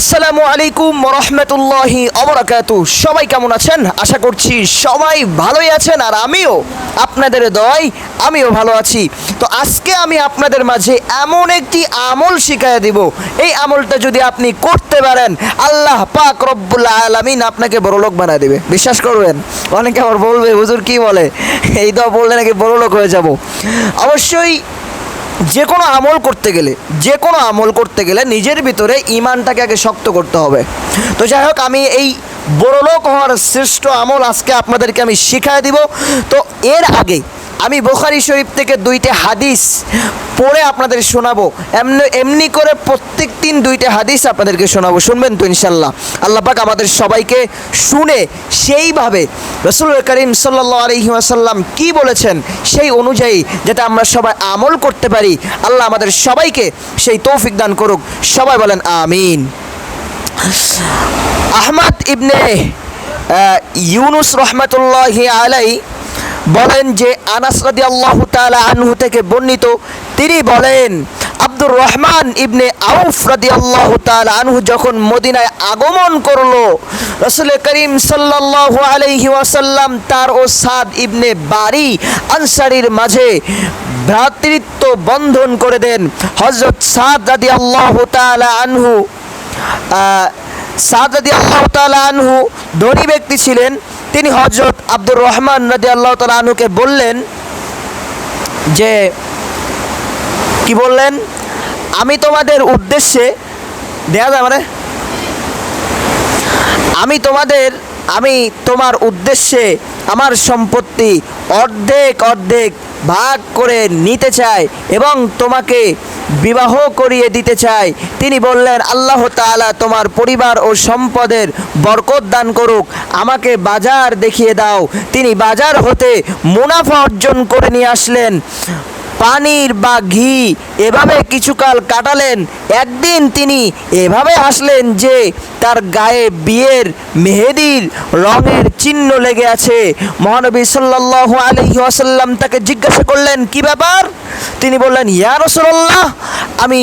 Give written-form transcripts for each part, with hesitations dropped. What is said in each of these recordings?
আসসালামু আলাইকুম ওয়া রাহমাতুল্লাহি ওয়া বারাকাতুহু। সবাই কেমন আছেন? আশা করছি সবাই ভালোই আছেন, আর আমিও আপনাদের দোয়ায় আমিও ভালো আছি। তো আজকে আমি আপনাদের মাঝে এমন একটি আমল শিখাইয়া দিব, এই আমলটা যদি আপনি করতে পারেন আল্লাহ পাক রব্বুল আলামিন আপনাকে বড়লোক বানায় দেবে। বিশ্বাস করবেন? অনেকে আবার বলবে হুজুর কি বলে, এই দোয়া বললে নাকি বড়লোক হয়ে যাব। অবশ্যই যে কোনো আমল করতে গেলে নিজের ভিতরে ঈমানটাকে আগে শক্ত করতে হবে। তো যাই হোক, আমি এই বড়লোক হওয়ার শ্রেষ্ঠ আমল আজকে আপনাদেরকে আমি শিখাই দিব। তো এর আগে আমি বুখারী শরীফ থেকে 2টি হাদিস পড়ে আপনাদের শোনাবো। এমনি করে প্রত্যেক দিন 2টি হাদিস আপনাদেরকে শোনাবো, শুনবেন তো ইনশাল্লাহ? আল্লাহ পাক আমাদের সবাইকে শুনে সেইভাবে রাসূল করিম সাল্লাল্লাহু আলাইহি ওয়াসাল্লাম কী বলেছেন সেই অনুযায়ী যাতে আমরা সবাই আমল করতে পারি, আল্লাহ আমাদের সবাইকে সেই তৌফিক দান করুক। সবাই বলেন আমিন। আহমদ ইবনে ইউনুস রহমাতুল্লাহি আলাইহি বলেন যে আনাস রাদিয়াল্লাহু তাআলা আনহু থেকে বর্ণিত, তিনি বলেন আব্দুর রহমান ইবনে আউফ রাদিয়াল্লাহু তাআলা আনহু যখন মদিনায় আগমন করলো, রাসূল করিম সাল্লাল্লাহু আলাইহি ওয়াসাল্লাম তার ও সাদ ইবনে বারি আনসারীর মাঝে ভ্রাতৃত্ব বন্ধন করে দেন। হযরত সাদ রাদিয়াল্লাহু তাআলা আনহু ধনী ব্যক্তি ছিলেন। তিনি হযরত আব্দুর রহমান রাদিয়াল্লাহু তাআলা আনহুকে বললেন যে কি বললেন, আমি তোমাদের উদ্দেশ্যে আমি তোমার উদ্দেশ্যে আমার সম্পত্তি অর্ধেক অর্ধেক ভাগ করে নিতে চাই এবং তোমাকে বিবাহ করিয়ে দিতে চাই। তিনি বললেন, আল্লাহ তাআলা তোমার পরিবার ও সম্পদের বরকত দান করুক, আমাকে বাজার দেখিয়ে দাও। তিনি বাজার হতে মুনাফা অর্জন করে নিয়ে আসলেন, পানির বা ঘি এভাবে কিছুকাল কাটালেন। একদিন তিনি এভাবে হাসলেন যে তার গায়ে বিয়ের মেহেদির রঙের চিহ্ন লেগে আছে। মহানবী সাল্লাল্লাহু আলাইহি ওয়াসাল্লাম তাকে জিজ্ঞাসা করলেন, কি ব্যাপার? তিনি বললেন, ইয়া রাসূলুল্লাহ, আমি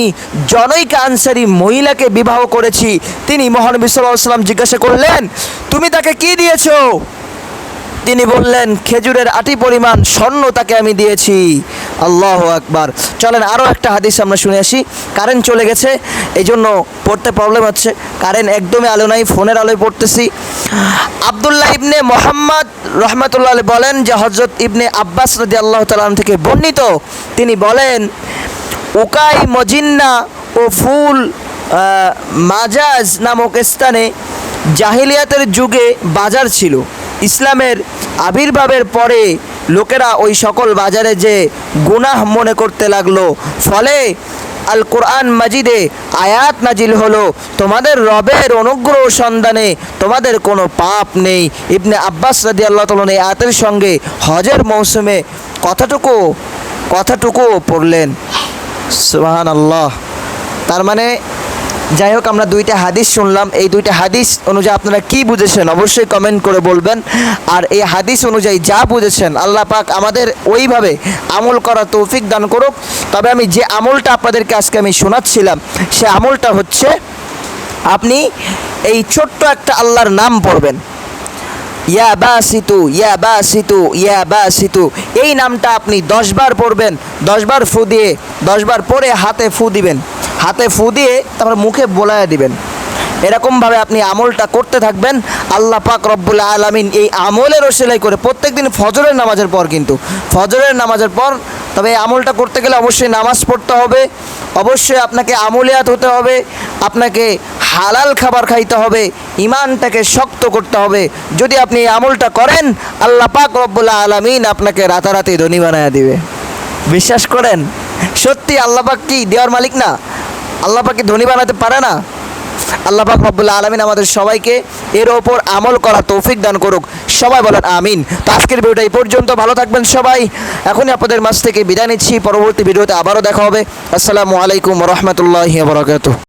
জনৈকা আনসারী মহিলাকে বিবাহ করেছি। তিনি মহানবী সাল্লাল্লাহু আলাইহি ওয়াসাল্লাম জিজ্ঞাসা করলেন, তুমি তাকে কি দিয়েছো? তিনি বললেন, খেজুরের আটি পরিমাণ স্বর্ণ তাকে আমি দিয়েছি। আল্লাহু আকবার। চলেন আরও একটা হাদিস আমরা শুনে আসি। কারেন্ট চলে গেছে, এই জন্য পড়তে প্রবলেম হচ্ছে। কারেন্ট একদমই আলো নাই, ফোনের আলোয় পড়তেছি। আব্দুল্লাহ ইবনে মুহাম্মদ রহমাতুল্লাহ আলাইহি বলেন যে হযরত ইবনে আব্বাস রাদিয়াল্লাহু তাআলা আনহু থেকে বর্ণিত, তিনি বলেন, উকাই মজিন্না ও ফুল মাজাজ নামক স্থানে জাহিলিয়াতের যুগে বাজার ছিল। ইসলামের আবির্ভাবের পরে লোকেরা ওই সকল বাজারে যে গুনাহ মনে করতে লাগলো, ফলে আল কোরআন মাজিদে আয়াত নাজিল হলো, তোমাদের রবের অনুগ্রহ সন্ধানে তোমাদের কোনো পাপ নেই। ইবনে আব্বাস রাদিয়াল্লাহু তাআলা এই আয়াতের সঙ্গে হজের মৌসুমে কথাটুকু পড়লেন। সুবহানাল্লাহ। তার মানে যাই হোক, আমরা 2টা হাদিস শুনলাম। এই 2টা হাদিস অনুযায়ী আপনারা কি বুঝেছেন অবশ্যই কমেন্ট করে বলবেন। আর এই হাদিস অনুযায়ী যা বুঝেছেন আল্লাহ পাক আমাদের ওইভাবে আমল করার তৌফিক দান করুক। তবে আমি যে আমলটা আপনাদেরকে আজকে আমি শোনাচ্ছিলাম, সে আমলটা হচ্ছে, আপনি এই ছোট্ট একটা আল্লাহর নাম পড়বেন, ইয়া বাসিতু ইয়া বাসিতু ইয়া বাসিতু। এই নামটা আপনি 10 বার পড়বেন, 10 বার ফু দিয়ে, 10 বার পরে হাতে ফু দিবেন, হাতে ফু দিয়ে তারপর মুখে বোলায়া দিবেন। এরকমভাবে আপনি আমলটা করতে থাকবেন। আল্লাহ পাক রব্বুল আলামিন এই আমলের ওসিলায় করে প্রত্যেকদিন ফজরের নামাজের পর, কিন্তু ফজরের নামাজের পর, তবে এই আমলটা করতে গেলে অবশ্যই নামাজ পড়তে হবে, অবশ্যই আপনাকে আমলিয়াত হতে হবে, আপনাকে হালাল খাবার খাইতে হবে, ঈমানটাকে শক্ত করতে হবে। যদি আপনি এই আমলটা করেন আল্লাহ পাক রব্বুল আলামিন আপনাকে রাতারাতি ধনী বানায়া দিবে। বিশ্বাস করেন? সত্যি আল্লাহ পাক কি দেওয়ার মালিক না? আল্লাহ পাক কি ধনী বানাতে পারে না? আল্লাহ পাক রব্বুল আলামিন আমাদের সবাইকে এর ওপর আমল করা তৌফিক দান করুক। সবাই বলেন আমিন। তো আজকের ভিডিওটা এই পর্যন্ত। ভালো থাকবেন সবাই। এখনই আপনাদের মাঝ থেকে বিদায় নিচ্ছি। পরবর্তী ভিডিওতে আবারও দেখা হবে। আসসালামু আলাইকুম ওয়া রাহমাতুল্লাহি ওয়া বারাকাতুহু।